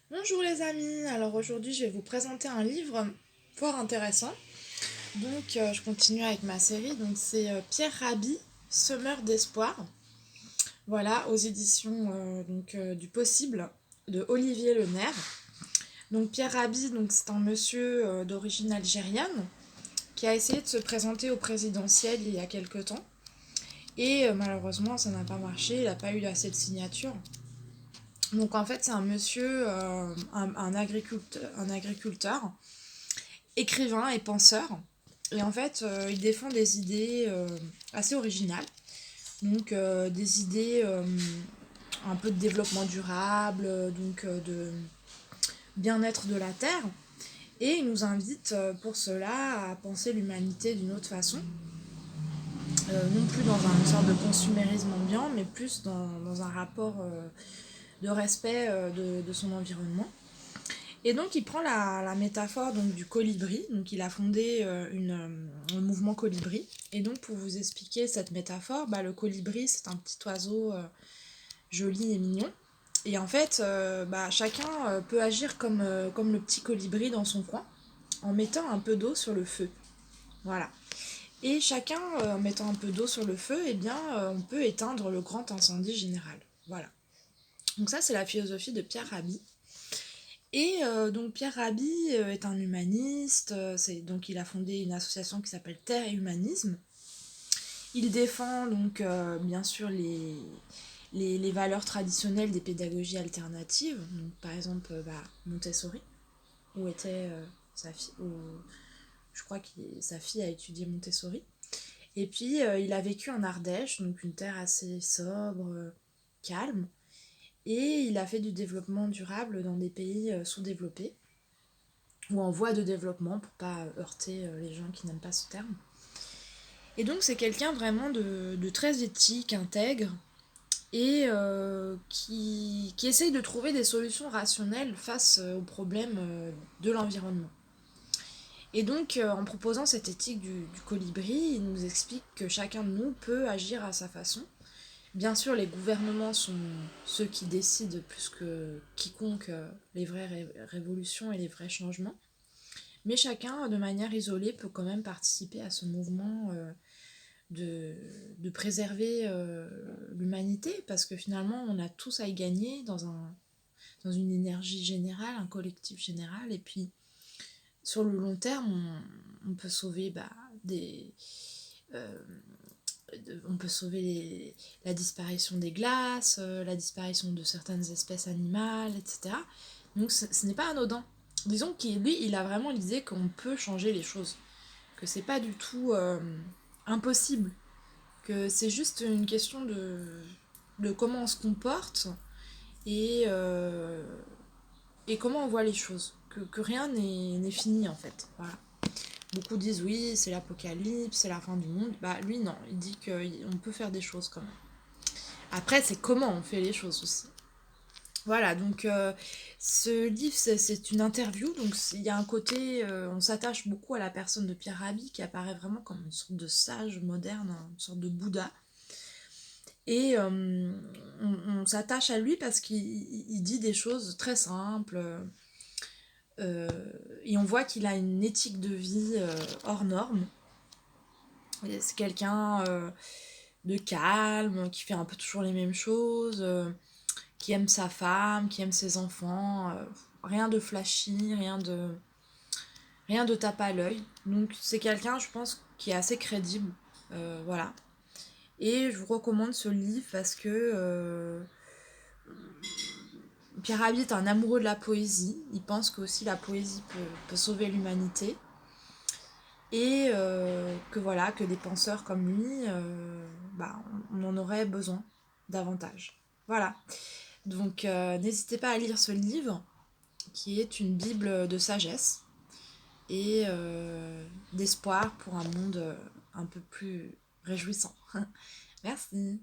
Bonjour les amis, alors aujourd'hui je vais vous présenter un livre fort intéressant. Je continue avec ma série, donc c'est Pierre Rabhi, Semeur d'espoir. Voilà, aux éditions du Possible de Olivier Lenerre. Donc Pierre Rabhi, c'est un monsieur d'origine algérienne qui a essayé de se présenter au présidentiel il y a quelque temps. Et malheureusement ça n'a pas marché, il n'a pas eu assez de signatures. Donc en fait c'est un monsieur, un agriculteur écrivain et penseur. Et en fait, il défend des idées assez originales. Des idées un peu de développement durable, de bien-être de la Terre. Et il nous invite pour cela à penser l'humanité d'une autre façon. Non plus dans une sorte de consumérisme ambiant, mais plus dans un rapport de respect de son environnement. Et donc il prend la métaphore du colibri, donc il a fondé un mouvement colibri. Et donc pour vous expliquer cette métaphore, le colibri c'est un petit oiseau joli et mignon. Et en fait, chacun peut agir comme le petit colibri dans son coin, en mettant un peu d'eau sur le feu. Voilà. Et chacun, en mettant un peu d'eau sur le feu, on peut éteindre le grand incendie général. Voilà. Donc ça c'est la philosophie de Pierre Rabhi. Et donc Pierre Rabhi est un humaniste, donc il a fondé une association qui s'appelle Terre et Humanisme. Il défend bien sûr les valeurs traditionnelles des pédagogies alternatives, donc, par exemple Montessori, où était sa fille, je crois que sa fille a étudié Montessori. Et puis il a vécu en Ardèche, donc une terre assez sobre, calme, et il a fait du développement durable dans des pays sous-développés ou en voie de développement pour pas heurter les gens qui n'aiment pas ce terme. Et donc c'est quelqu'un vraiment de très éthique, intègre, et qui essaye de trouver des solutions rationnelles face aux problèmes de l'environnement. Et donc en proposant cette éthique du colibri, il nous explique que chacun de nous peut agir à sa façon. Bien sûr, les gouvernements sont ceux qui décident plus que quiconque les vraies révolutions et les vrais changements. Mais chacun, de manière isolée, peut quand même participer à ce mouvement de, de préserver l'humanité, parce que finalement, on a tous à y gagner dans une énergie générale, un collectif général, et puis sur le long terme, on peut sauver euh, on peut sauver la disparition des glaces, la disparition de certaines espèces animales, etc. Donc ce n'est pas anodin. Disons qu'il lui, il a vraiment l'idée qu'on peut changer les choses, que c'est pas du tout impossible, que c'est juste une question de comment on se comporte et, euh, et comment on voit les choses, que rien n'est fini en fait. Voilà. Beaucoup disent oui, c'est l'apocalypse, c'est la fin du monde. Bah lui non, il dit qu'on peut faire des choses quand même. Après, c'est comment on fait les choses aussi. Voilà, ce livre, c'est une interview, donc il y a un côté, on s'attache beaucoup à la personne de Pierre Rabhi, qui apparaît vraiment comme une sorte de sage moderne, une sorte de Bouddha. Et on s'attache à lui parce qu'il dit des choses très simples, euh, et on voit qu'il a une éthique de vie hors norme. C'est quelqu'un de calme, qui fait un peu toujours les mêmes choses, qui aime sa femme, qui aime ses enfants, rien de flashy, rien de tape à l'œil. Donc c'est quelqu'un, je pense, qui est assez crédible, voilà. Et je vous recommande ce livre parce que Pierre Rabhi est un amoureux de la poésie. Il pense que aussi la poésie peut sauver l'humanité. Et que voilà, que des penseurs comme lui, on en aurait besoin davantage. Voilà. Donc n'hésitez pas à lire ce livre qui est une bible de sagesse et d'espoir pour un monde un peu plus réjouissant. Merci.